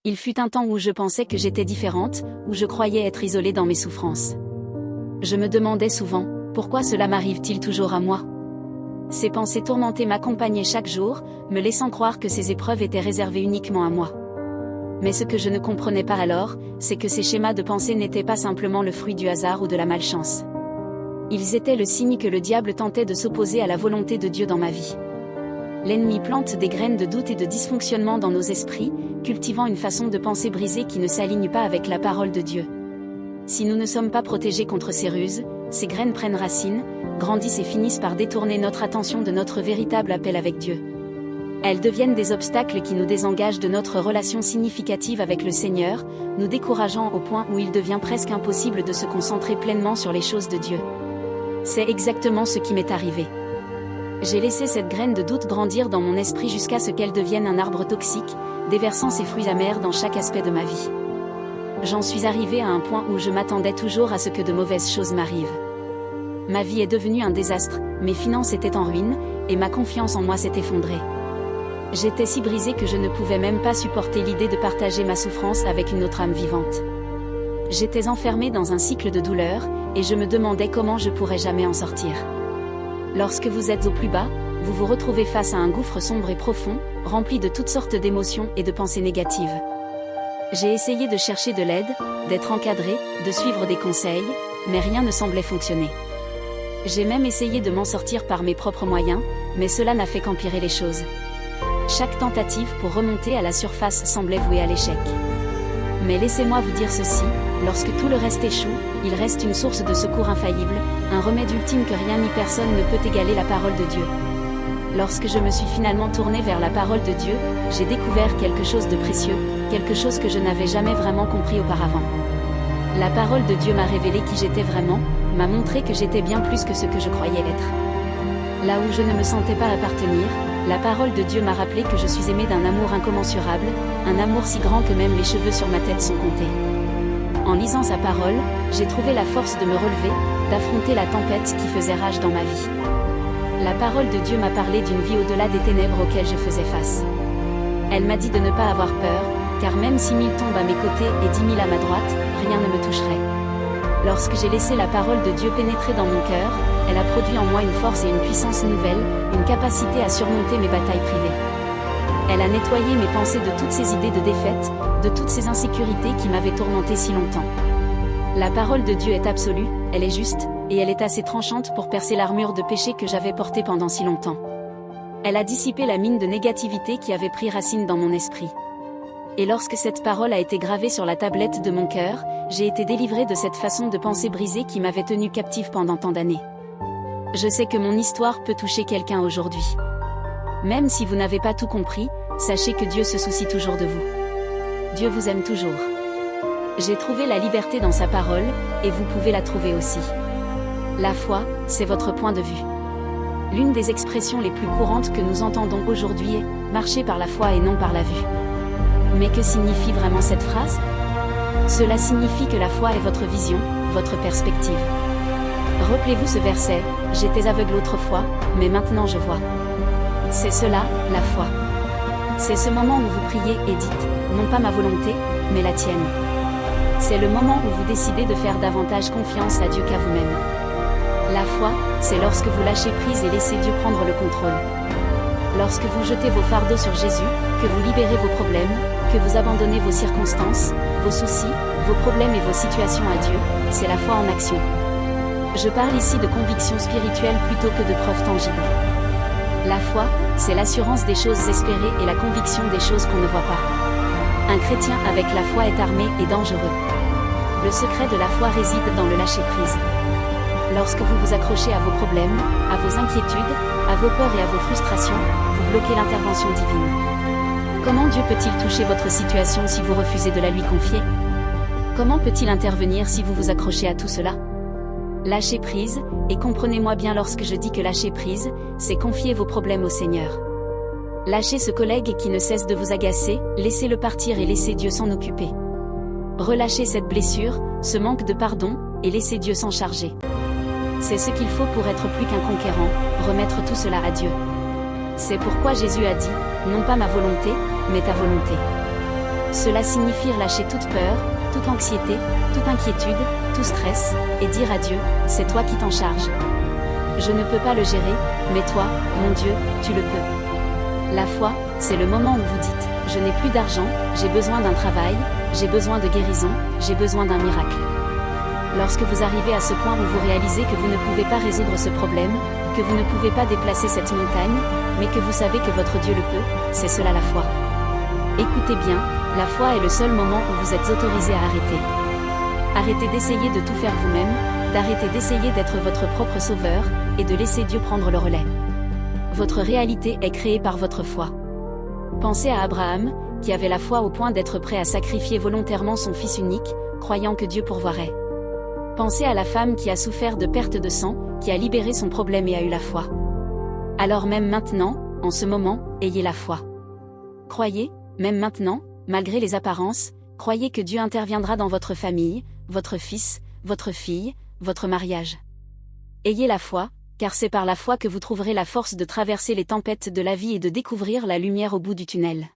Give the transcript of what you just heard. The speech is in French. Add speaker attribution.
Speaker 1: Il fut un temps où je pensais que j'étais différente, où je croyais être isolée dans mes souffrances. Je me demandais souvent, pourquoi cela m'arrive-t-il toujours à moi? Ces pensées tourmentées m'accompagnaient chaque jour, me laissant croire que ces épreuves étaient réservées uniquement à moi. Mais ce que je ne comprenais pas alors, c'est que ces schémas de pensée n'étaient pas simplement le fruit du hasard ou de la malchance. Ils étaient le signe que le diable tentait de s'opposer à la volonté de Dieu dans ma vie. L'ennemi plante des graines de doute et de dysfonctionnement dans nos esprits, cultivant une façon de penser brisée qui ne s'aligne pas avec la parole de Dieu. Si nous ne sommes pas protégés contre ces ruses, ces graines prennent racine, grandissent et finissent par détourner notre attention de notre véritable appel avec Dieu. Elles deviennent des obstacles qui nous désengagent de notre relation significative avec le Seigneur, nous décourageant au point où il devient presque impossible de se concentrer pleinement sur les choses de Dieu. C'est exactement ce qui m'est arrivé. J'ai laissé cette graine de doute grandir dans mon esprit jusqu'à ce qu'elle devienne un arbre toxique, déversant ses fruits amers dans chaque aspect de ma vie. J'en suis arrivée à un point où je m'attendais toujours à ce que de mauvaises choses m'arrivent. Ma vie est devenue un désastre, mes finances étaient en ruine, et ma confiance en moi s'est effondrée. J'étais si brisée que je ne pouvais même pas supporter l'idée de partager ma souffrance avec une autre âme vivante. J'étais enfermée dans un cycle de douleur, et je me demandais comment je pourrais jamais en sortir. Lorsque vous êtes au plus bas, vous vous retrouvez face à un gouffre sombre et profond, rempli de toutes sortes d'émotions et de pensées négatives. J'ai essayé de chercher de l'aide, d'être encadrée, de suivre des conseils, mais rien ne semblait fonctionner. J'ai même essayé de m'en sortir par mes propres moyens, mais cela n'a fait qu'empirer les choses. Chaque tentative pour remonter à la surface semblait vouée à l'échec. Mais laissez-moi vous dire ceci, lorsque tout le reste échoue, il reste une source de secours infaillible, un remède ultime que rien ni personne ne peut égaler, la parole de Dieu. Lorsque je me suis finalement tournée vers la parole de Dieu, j'ai découvert quelque chose de précieux, quelque chose que je n'avais jamais vraiment compris auparavant. La parole de Dieu m'a révélé qui j'étais vraiment, m'a montré que j'étais bien plus que ce que je croyais être. Là où je ne me sentais pas appartenir, la parole de Dieu m'a rappelé que je suis aimée d'un amour incommensurable, un amour si grand que même les cheveux sur ma tête sont comptés. En lisant sa parole, j'ai trouvé la force de me relever, d'affronter la tempête qui faisait rage dans ma vie. La parole de Dieu m'a parlé d'une vie au-delà des ténèbres auxquelles je faisais face. Elle m'a dit de ne pas avoir peur, car même si 1000 tombent à mes côtés et 10 000 à ma droite, rien ne me toucherait. Lorsque j'ai laissé la parole de Dieu pénétrer dans mon cœur, elle a produit en moi une force et une puissance nouvelles, une capacité à surmonter mes batailles privées. Elle a nettoyé mes pensées de toutes ces idées de défaite, de toutes ces insécurités qui m'avaient tourmentée si longtemps. La parole de Dieu est absolue, elle est juste, et elle est assez tranchante pour percer l'armure de péché que j'avais portée pendant si longtemps. Elle a dissipé la mine de négativité qui avait pris racine dans mon esprit. Et lorsque cette parole a été gravée sur la tablette de mon cœur, j'ai été délivrée de cette façon de penser brisée qui m'avait tenue captive pendant tant d'années. Je sais que mon histoire peut toucher quelqu'un aujourd'hui. Même si vous n'avez pas tout compris, sachez que Dieu se soucie toujours de vous. Dieu vous aime toujours. J'ai trouvé la liberté dans sa parole, et vous pouvez la trouver aussi. La foi, c'est votre point de vue. L'une des expressions les plus courantes que nous entendons aujourd'hui est « marcher par la foi et non par la vue ». Mais que signifie vraiment cette phrase? Cela signifie que la foi est votre vision, votre perspective. Rappelez-vous ce verset, « J'étais aveugle autrefois, mais maintenant je vois ». C'est cela, la foi. C'est ce moment où vous priez et dites, non pas ma volonté, mais la tienne. C'est le moment où vous décidez de faire davantage confiance à Dieu qu'à vous-même. La foi, c'est lorsque vous lâchez prise et laissez Dieu prendre le contrôle. Lorsque vous jetez vos fardeaux sur Jésus, que vous libérez vos problèmes, que vous abandonnez vos circonstances, vos soucis, vos problèmes et vos situations à Dieu, c'est la foi en action. Je parle ici de conviction spirituelle plutôt que de preuves tangibles. La foi, c'est l'assurance des choses espérées et la conviction des choses qu'on ne voit pas. Un chrétien avec la foi est armé et dangereux. Le secret de la foi réside dans le lâcher-prise. Lorsque vous vous accrochez à vos problèmes, à vos inquiétudes, à vos peurs et à vos frustrations, vous bloquez l'intervention divine. Comment Dieu peut-il toucher votre situation si vous refusez de la lui confier? Comment peut-il intervenir si vous vous accrochez à tout cela? Lâchez prise, et comprenez-moi bien lorsque je dis que lâcher prise, c'est confier vos problèmes au Seigneur. Lâchez ce collègue qui ne cesse de vous agacer, laissez-le partir et laissez Dieu s'en occuper. Relâchez cette blessure, ce manque de pardon, et laissez Dieu s'en charger. C'est ce qu'il faut pour être plus qu'un conquérant, remettre tout cela à Dieu. C'est pourquoi Jésus a dit, non pas ma volonté, mais ta volonté. Cela signifie lâcher toute peur, toute anxiété, toute inquiétude, tout stress, et dire à Dieu, c'est toi qui t'en charges. Je ne peux pas le gérer, mais toi, mon Dieu, tu le peux. La foi, c'est le moment où vous dites, je n'ai plus d'argent, j'ai besoin d'un travail, j'ai besoin de guérison, j'ai besoin d'un miracle. Lorsque vous arrivez à ce point où vous réalisez que vous ne pouvez pas résoudre ce problème, que vous ne pouvez pas déplacer cette montagne, mais que vous savez que votre Dieu le peut, c'est cela la foi. Écoutez bien, la foi est le seul moment où vous êtes autorisé à arrêter. Arrêtez d'essayer de tout faire vous-même, d'arrêter d'essayer d'être votre propre sauveur, et de laisser Dieu prendre le relais. Votre réalité est créée par votre foi. Pensez à Abraham, qui avait la foi au point d'être prêt à sacrifier volontairement son fils unique, croyant que Dieu pourvoirait. Pensez à la femme qui a souffert de perte de sang, qui a libéré son problème et a eu la foi. Alors même maintenant, en ce moment, ayez la foi. Croyez, même maintenant, malgré les apparences, croyez que Dieu interviendra dans votre famille, votre fils, votre fille, votre mariage. Ayez la foi, car c'est par la foi que vous trouverez la force de traverser les tempêtes de la vie et de découvrir la lumière au bout du tunnel.